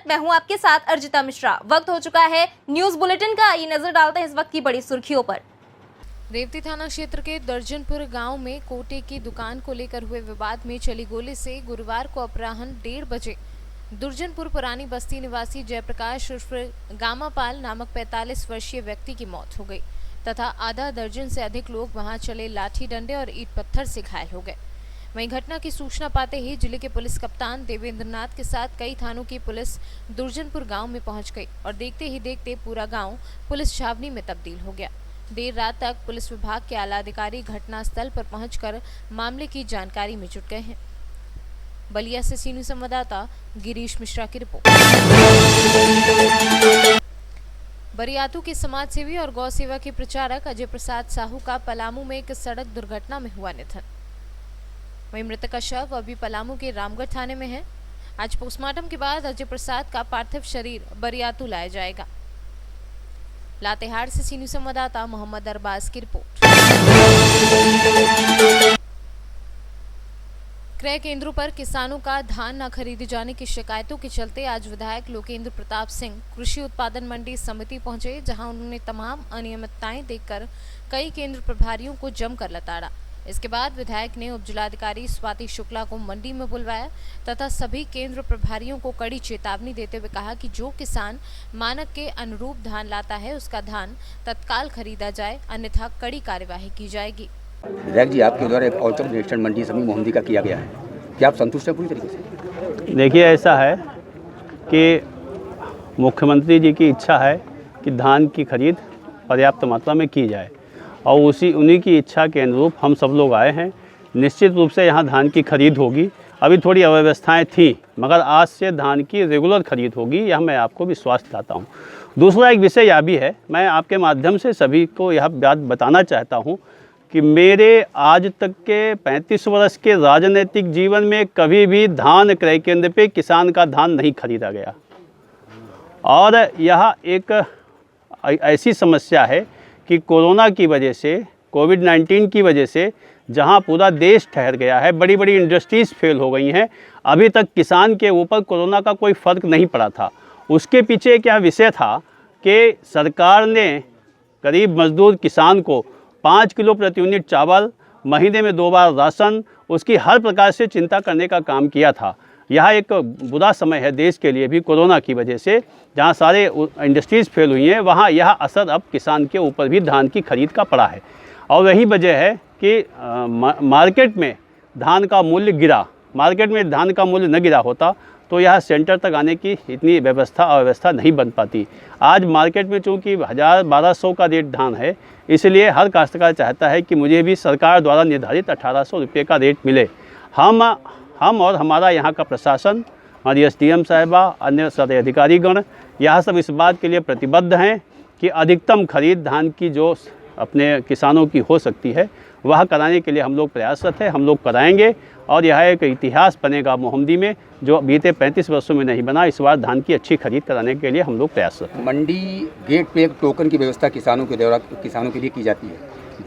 मैं हूं आपके साथ अर्जिता मिश्रा। वक्त हो चुका है न्यूज बुलेटिन का। ये नजर डालते हैं इस वक्त की बड़ी सुर्खियों पर। रेवती थाना क्षेत्र के दर्जनपुर गांव में कोटे की दुकान को लेकर हुए विवाद में चली गोली से गुरुवार को अपराह्न 1:30 बजे दुर्जनपुर पुरानी बस्ती निवासी जयप्रकाश उर्फ गामापाल नामक 45 वर्षीय व्यक्ति की मौत हो गई तथा आधा दर्जन से अधिक लोग वहां चले लाठी डंडे और ईंट पत्थर से घायल हो गए। वहीं घटना की सूचना पाते ही जिले के पुलिस कप्तान देवेंद्र नाथ के साथ कई थानों की पुलिस दुर्जनपुर गांव में पहुंच गई और देखते ही देखते पूरा गांव पुलिस छावनी में तब्दील हो गया। देर रात तक पुलिस विभाग के आला अधिकारी घटनास्थल पर पहुंचकर मामले की जानकारी में जुट गए हैं। बलिया से सीनियर संवाददाता गिरीश मिश्रा की रिपोर्ट। बरियातू के समाज सेवी और गौ सेवा के प्रचारक अजय प्रसाद साहू का पलामू में एक सड़क दुर्घटना में हुआ निधन। वहीं मृतक का शव अभी पलामू के रामगढ़ थाने में है। आज पोस्टमार्टम के बाद अजय प्रसाद का पार्थिव शरीर बरियातू लाया जाएगा। लातेहार से सीनियर संवाददाता मोहम्मद अरबाज की रिपोर्ट। क्रय केंद्रों पर किसानों का धान न खरीदे जाने की शिकायतों के चलते आज विधायक लोकेंद्र प्रताप सिंह कृषि उत्पादन मंडी समिति पहुंचे, जहां उन्होंने तमाम अनियमितताएं देखकर कई केंद्र प्रभारियों को जमकर लताड़ा। इसके बाद विधायक ने उपजिलाधिकारी स्वाति शुक्ला को मंडी में बुलवाया तथा सभी केंद्र प्रभारियों को कड़ी चेतावनी देते हुए कहा कि जो किसान मानक के अनुरूप धान लाता है उसका धान तत्काल खरीदा जाए, अन्यथा कड़ी कार्यवाही की जाएगी। विधायक जी, आपके द्वारा एक औचक निरीक्षण मंडी समिति मोहम्मदी का किया गया है, क्या आप संतुष्ट हैं पूरी तरीके से? देखिए, ऐसा है कि मुख्यमंत्री जी की इच्छा है कि धान की खरीद पर्याप्त मात्रा में की जाए और उन्हीं की इच्छा के अनुरूप हम सब लोग आए हैं। निश्चित रूप से यहाँ धान की खरीद होगी। अभी थोड़ी अव्यवस्थाएं थी, मगर आज से धान की रेगुलर खरीद होगी, यह मैं आपको विश्वास दिलाता हूँ। दूसरा एक विषय यह भी है, मैं आपके माध्यम से सभी को यह बात बताना चाहता हूँ कि मेरे आज तक के 35 वर्ष के राजनीतिक जीवन में कभी भी धान क्रय केंद्र पे किसान का धान नहीं खरीदा गया। और यह एक ऐसी समस्या है कि कोरोना की वजह से, कोविड-19 की वजह से जहां पूरा देश ठहर गया है, बड़ी बड़ी इंडस्ट्रीज़ फेल हो गई हैं, अभी तक किसान के ऊपर कोरोना का कोई फ़र्क नहीं पड़ा था। उसके पीछे क्या विषय था कि सरकार ने गरीब मजदूर किसान को 5 किलो प्रति यूनिट चावल, महीने में 2 बार राशन, उसकी हर प्रकार से चिंता करने का काम किया था। यह एक बुरा समय है देश के लिए भी कोरोना की वजह से, जहां सारे इंडस्ट्रीज़ फेल हुई हैं, वहां यह असर अब किसान के ऊपर भी धान की खरीद का पड़ा है। और वही वजह है कि मार्केट में धान का मूल्य गिरा। मार्केट में धान का मूल्य न गिरा होता तो यह सेंटर तक आने की इतनी अव्यवस्था नहीं बन पाती। आज मार्केट में चूँकि 1000-1200 का रेट धान है, इसलिए हर काश्तकार चाहता है कि मुझे भी सरकार द्वारा निर्धारित 1800 रुपये का रेट मिले। हम और हमारा यहाँ का प्रशासन, हमारी SDM साहिबा, अन्य सारे अधिकारीगण, यह सब इस बात के लिए प्रतिबद्ध हैं कि अधिकतम खरीद धान की जो अपने किसानों की हो सकती है वह कराने के लिए हम लोग प्रयासरत हैं। हम लोग कराएंगे और यह एक इतिहास बनेगा मोहम्मदी में, जो बीते 35 वर्षों में नहीं बना। इस बार धान की अच्छी खरीद कराने के लिए हम लोग प्रयासरत हैं। मंडी गेट पे एक टोकन की व्यवस्था किसानों के लिए की जाती है,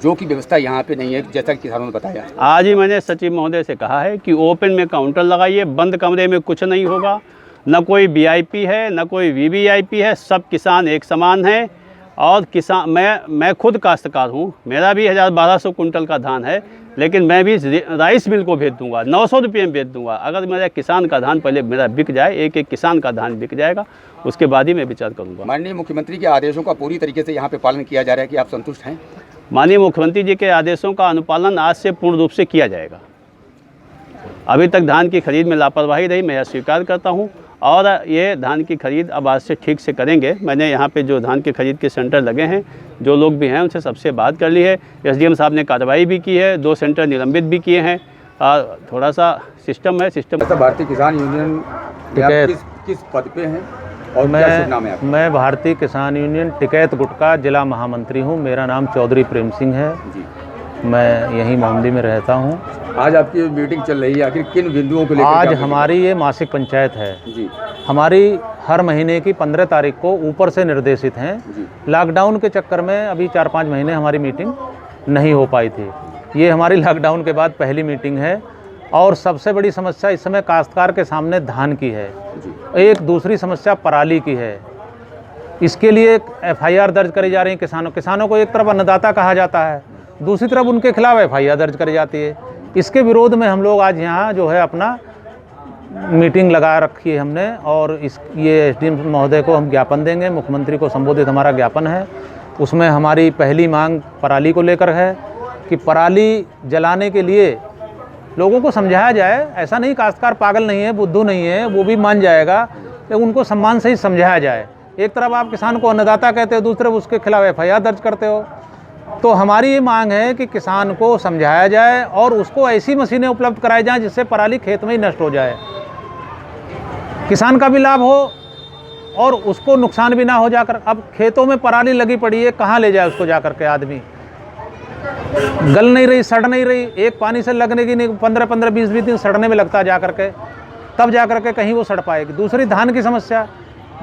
जो कि व्यवस्था यहाँ पे नहीं है, जैसा कि किसानों ने बताया। आज ही मैंने सचिव महोदय से कहा है कि ओपन में काउंटर लगाइए, बंद कमरे में कुछ नहीं होगा। न कोई VIP है, न कोई VVIP है, सब किसान एक समान हैं। और किसान, मैं खुद काश्तकार हूँ, मेरा भी 1000-1200 कुंटल का धान है, लेकिन मैं भी राइस मिल को भेज दूंगा, 900 रुपये में भेज दूंगा। अगर मेरा किसान का धान पहले मेरा बिक जाए, एक किसान का धान बिक जाएगा, उसके बाद ही मैं विचार करूंगा। माननीय मुख्यमंत्री के आदेशों का पूरी तरीके से यहाँ पे पालन किया जा रहा है, कि आप संतुष्ट हैं? माननीय मुख्यमंत्री जी के आदेशों का अनुपालन आज से पूर्ण रूप से किया जाएगा। अभी तक धान की खरीद में लापरवाही रही, मैं यह स्वीकार करता हूँ, और ये धान की खरीद अब आज से ठीक से करेंगे। मैंने यहाँ पे जो धान की खरीद के सेंटर लगे हैं, जो लोग भी हैं, उनसे सबसे बात कर ली है। SDM साहब ने कार्रवाई भी की है, 2 सेंटर निलंबित भी किए हैं। थोड़ा सा सिस्टम है, भारतीय किसान यूनियन किस पद पे हैं और क्या शुभ नाम है आपका? मैं भारतीय किसान यूनियन टिकैत गुट का जिला महामंत्री हूँ। मेरा नाम चौधरी प्रेम सिंह है जी। मैं यहीं मोहम्मदी में रहता हूँ। आज आपकी मीटिंग चल रही है, आखिर किन बिंदुओं को लेकर? आज हमारी ये मासिक पंचायत है जी। हमारी हर महीने की 15 तारीख को ऊपर से निर्देशित हैं। लॉकडाउन के चक्कर में अभी 4-5 महीने हमारी मीटिंग नहीं हो पाई थी। ये हमारी लॉकडाउन के बाद पहली मीटिंग है और सबसे बड़ी समस्या इस समय काश्तकार के सामने धान की है। एक दूसरी समस्या पराली की है। इसके लिए FIR दर्ज करी जा रही है किसानों को एक तरफ अन्नदाता कहा जाता है, दूसरी तरफ उनके खिलाफ FIR दर्ज करी जाती है। इसके विरोध में हम लोग आज यहाँ जो है अपना मीटिंग लगा रखी है हमने, और ये SDM महोदय को हम ज्ञापन देंगे। मुख्यमंत्री को संबोधित हमारा ज्ञापन है। उसमें हमारी पहली मांग पराली को लेकर है कि पराली जलाने के लिए लोगों को समझाया जाए। ऐसा नहीं, काश्तकार पागल नहीं है, बुद्धू नहीं है, वो भी मान जाएगा, लेकिन उनको सम्मान से ही समझाया जाए। एक तरफ आप किसान को अन्नदाता कहते हो, दूसरी तरफ उसके खिलाफ FIR दर्ज करते हो। तो हमारी ये मांग है कि किसान को समझाया जाए और उसको ऐसी मशीनें उपलब्ध कराई जाएं जिससे पराली खेत में ही नष्ट हो जाए, किसान का भी लाभ हो और उसको नुकसान भी ना हो। जाकर अब खेतों में पराली लगी पड़ी है, कहाँ ले जाए उसको जाकर के आदमी? गल नहीं रही, सड़ नहीं रही, एक पानी से लगने की नहीं, 15-15, 20-20 दिन सड़ने में लगता है जाकर के, तब जाकर के कहीं वो सड़ पाएगी। दूसरी धान की समस्या,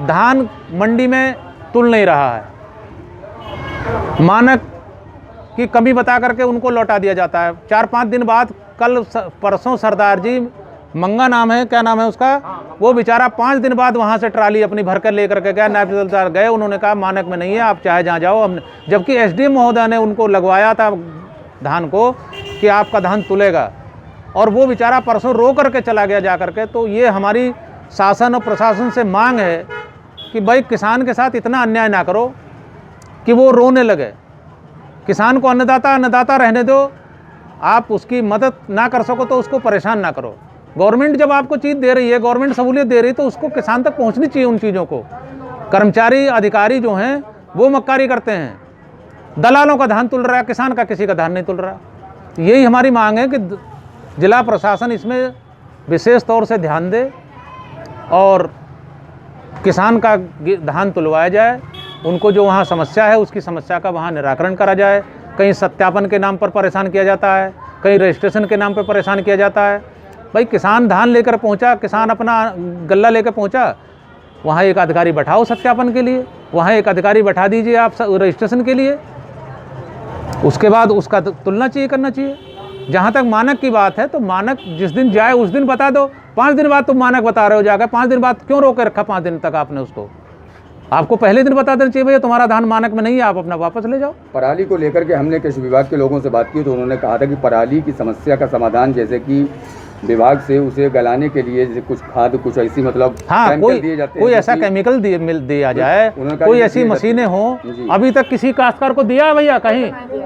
धान मंडी में तुल नहीं रहा है, मानक की कमी बता करके उनको लौटा दिया जाता है। 4-5 दिन बाद, कल परसों सरदार जी, मंगा नाम है, क्या नाम है उसका, वो बेचारा 5 दिन बाद वहाँ से ट्राली अपनी भर कर लेकर के गया, नायब तहसीलदार गए, उन्होंने कहा मानक में नहीं है, आप चाहे जहाँ जाओ। हमने, जबकि SDM महोदय ने उनको लगवाया था धान को कि आपका धान तुलेगा, और वो बेचारा परसों रो करके चला गया जा करके। तो ये हमारी शासन और प्रशासन से मांग है कि भाई किसान के साथ इतना अन्याय ना करो कि वो रोने लगे। किसान को अन्नदाता रहने दो, आप उसकी मदद ना कर सको तो उसको परेशान ना करो। गवर्नमेंट जब आपको चीज़ दे रही है, गवर्नमेंट सहूलियत दे रही है, तो उसको किसान तक पहुंचनी चाहिए उन चीज़ों को। कर्मचारी अधिकारी जो हैं वो मक्कारी करते हैं, दलालों का धान तुल रहा है, किसान का किसी का धान नहीं तुल रहा। यही हमारी मांग है कि जिला प्रशासन इसमें विशेष तौर से ध्यान दे और किसान का धान तुलवाया जाए। उनको जो वहाँ समस्या है उसकी समस्या का वहाँ निराकरण करा जाए। कहीं सत्यापन के नाम पर परेशान किया जाता है, कहीं रजिस्ट्रेशन के नाम पर परेशान किया जाता है। भाई किसान धान लेकर पहुंचा, किसान अपना गल्ला लेकर पहुंचा, वहाँ एक अधिकारी बैठाओ सत्यापन के लिए, वहाँ एक अधिकारी बैठा दीजिए आप रजिस्ट्रेशन के लिए, उसके बाद उसका तुलना चाहिए, करना चाहिए। जहाँ तक मानक की बात है तो मानक जिस दिन जाए उस दिन बता दो। 5 दिन बाद तुम मानक बता रहे हो जाकर, 5 दिन बाद क्यों रोके रखा 5 दिन तक आपने उसको? आपको पहले दिन बता देना चाहिए भैया तुम्हारा धान मानक में नहीं है, आप अपना वापस ले जाओ। पराली को लेकर के हमने कृषि विभाग के लोगों से बात की तो उन्होंने कहा था कि पराली की समस्या का समाधान जैसे कि विभाग से उसे गलाने के लिए जैसे कुछ खाद, कुछ ऐसी मतलब कोई ऐसा केमिकल दिया जाए, कोई ऐसी मशीनें हों। अभी तक किसी काश्तकार को दिया है भैया कहीं?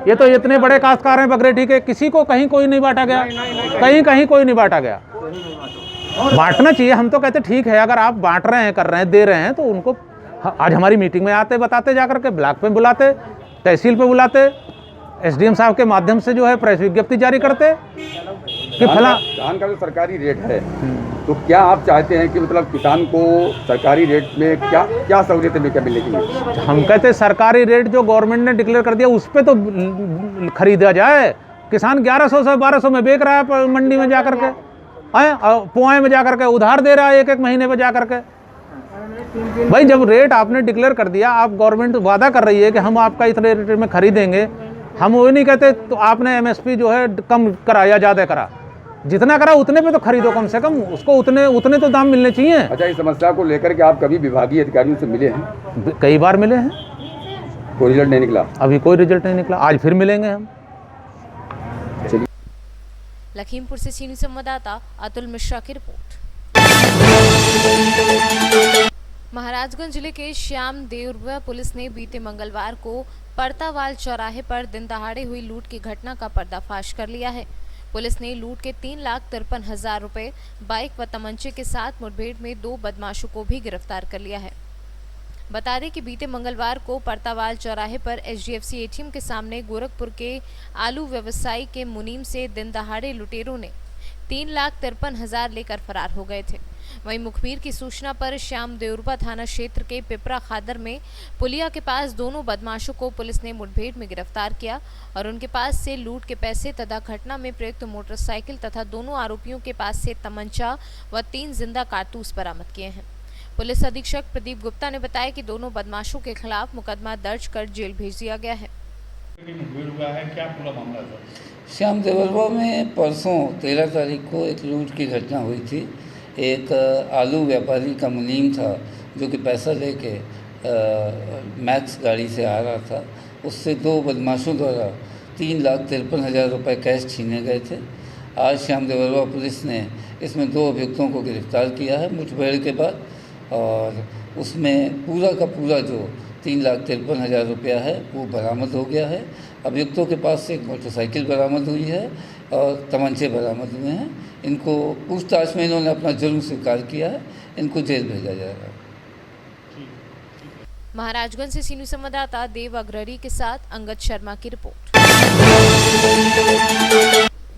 ये तो इतने बड़े काश्तकार हैं बगरेठी के, किसी को कहीं कोई नहीं बांटा गया, कहीं कोई नहीं बांटा गया। बांटना चाहिए। हम तो कहते ठीक है, अगर आप बांट रहे हैं, कर रहे हैं, दे रहे हैं तो उनको आज हमारी मीटिंग में आते, बताते, जाकर के ब्लॉक पे बुलाते, तहसील पे बुलाते, SDM साहब के माध्यम से जो है प्रेस विज्ञप्ति जारी करते कि फला धान का जो सरकारी रेट है, तो क्या आप चाहते हैं कि मतलब किसान को सरकारी रेट में क्या सहूलियतें क्या मिलेगी? हम कहते हैं सरकारी रेट जो गवर्नमेंट ने डिक्लेयर कर दिया उस पर तो खरीदा जाए। किसान 1100 से 1200 में बेच रहा है मंडी में जाकर के, पुआए में जाकर के उधार दे रहा है एक महीने में जाकर के। भाई जब रेट आपने डिक्लेयर कर दिया, आप गवर्नमेंट वादा कर रही है कि हम आपका इतने रेट में खरीदेंगे, हम वो नहीं कहते तो आपने MSP जो है कम करा या ज़्यादा करा, जितना करा उतने पे तो खरीदो कम से कम, उसको उतने तो दाम मिलने चाहिए। अच्छा, इस समस्या को लेकर के आप कभी विभागीय अधिकारियों से मिले हैं? कई बार मिले हैं, कोई रिजल्ट नहीं निकला? अभी कोई रिजल्ट नहीं निकला, आज फिर मिलेंगे हम। लखीमपुर से चीनी संवाददाता अतुल मिश्रा की रिपोर्ट। महाराजगंज जिले के श्याम देवरा पुलिस ने बीते मंगलवार को परतावाल चौराहे पर दिन दहाड़े हुई लूट की घटना का पर्दाफाश कर लिया है। पुलिस ने लूट के 3,53,000 रुपए, बाइक व तमंचे के साथ मुठभेड़ में 2 बदमाशों को भी गिरफ्तार कर लिया है। बता दें कि बीते मंगलवार को परतावाल चौराहे पर HDFC ATM के सामने गोरखपुर के आलू व्यवसायी के मुनीम से दिन दहाड़े लुटेरों ने 3,53,000 लेकर फरार हो गए थे। वहीं मुखबिर की सूचना पर श्याम देवरा थाना क्षेत्र के पिपरा खादर में पुलिया के पास दोनों बदमाशों को पुलिस ने मुठभेड़ में गिरफ्तार किया और उनके पास से लूट के पैसे तथा घटना में प्रयुक्त मोटरसाइकिल तथा दोनों आरोपियों के पास से तमंचा व 3 जिंदा कारतूस बरामद किए हैं। पुलिस अधीक्षक प्रदीप गुप्ता ने बताया कि दोनों बदमाशों के खिलाफ मुकदमा दर्ज कर जेल भेज दिया गया है। मुठभेड़ हुआ है, क्या पूरा मामला था? श्याम देवरवा में परसों 13 तारीख को एक लूट की घटना हुई थी। एक आलू व्यापारी का मुनीम था जो कि पैसा लेके मैक्स गाड़ी से आ रहा था। उससे दो बदमाशों द्वारा 3,53,000 रुपये कैश छीने गए थे। आज श्याम देवरवा पुलिस ने इसमें 2 अभियुक्तों को गिरफ्तार किया है मुठभेड़ के बाद, और उसमें पूरा का पूरा जो 3,53,000 रुपया है वो बरामद हो गया है। अभियुक्तों के पास से एक मोटरसाइकिल बरामद हुई है और तमंचे बरामद हुए हैं। इनको पूछताछ में इन्होंने अपना जुर्म स्वीकार किया है। इनको जेल भेजा जाएगा। महाराजगंज से सीनियर संवाददाता देव अग्ररी के साथ अंगद शर्मा की रिपोर्ट।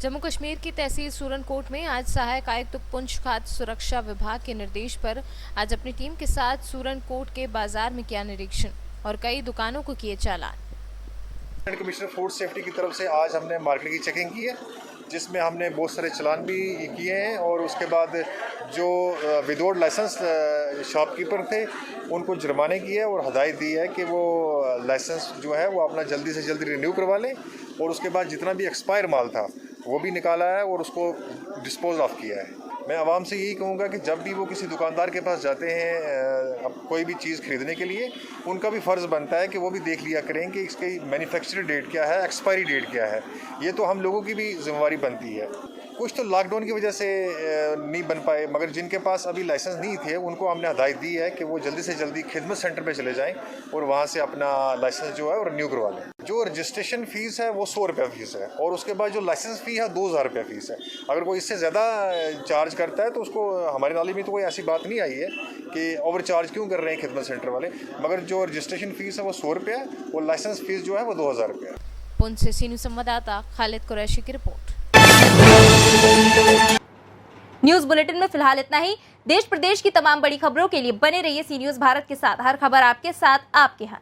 जम्मू कश्मीर की तहसील सूरनकोट में आज सहायक आयुक्त पुंछ खाद्य सुरक्षा विभाग के निर्देश पर आज अपनी टीम के साथ सूरनकोट के बाजार में किया निरीक्षण और कई दुकानों को किए चालान। कमिश्नर फूड सेफ्टी की तरफ से आज हमने मार्केट की चेकिंग की है, जिसमें हमने बहुत सारे चालान भी किए हैं, और उसके बाद जो विदाउट लाइसेंस शॉपकीपर थे उनको जुर्माने किए और हदायत दी है कि वो लाइसेंस जो है वो अपना जल्दी से जल्दी रिन्यू करवा लें, और उसके बाद जितना भी एक्सपायर माल था वो भी निकाला है और उसको डिस्पोज ऑफ किया है। मैं आवाम से यही कहूँगा कि जब भी वो किसी दुकानदार के पास जाते हैं अब कोई भी चीज़ खरीदने के लिए, उनका भी फ़र्ज़ बनता है कि वो भी देख लिया करें कि इसकी मैन्युफैक्चरिंग डेट क्या है, एक्सपायरी डेट क्या है। ये तो हम लोगों की भी जिम्मेवारी बनती है। कुछ तो लॉकडाउन की वजह से नहीं बन पाए, मगर जिनके पास अभी लाइसेंस नहीं थे उनको हमने हदायत दी है कि वो जल्दी से जल्दी खिदमत सेंटर पे चले जाएं और वहाँ से अपना लाइसेंस जो है वो रिन्यू करवा लें। जो रजिस्ट्रेशन फ़ीस है वो 100 रुपये फ़ीस है, और उसके बाद जो लाइसेंस फ़ी है 2,000 रुपये फ़ीस है। अगर कोई इससे ज़्यादा चार्ज करता है तो उसको, हमारे नाले में तो कोई ऐसी बात नहीं आई है कि ओवर चार्ज क्यों कर रहे हैं खिदमत सेंटर वाले, मगर जो रजिस्ट्रेशन फ़ीस है वो 100 रुपये है और लाइसेंस फ़ीस जो है वो 2,000 रुपये है। पुंछ से सीनियर संवाददाता खालिद कुरैशी की रिपोर्ट। न्यूज बुलेटिन में फिलहाल इतना ही। देश प्रदेश की तमाम बड़ी खबरों के लिए बने रहिए सी न्यूज भारत के साथ। हर खबर आपके साथ, आपके हाथ।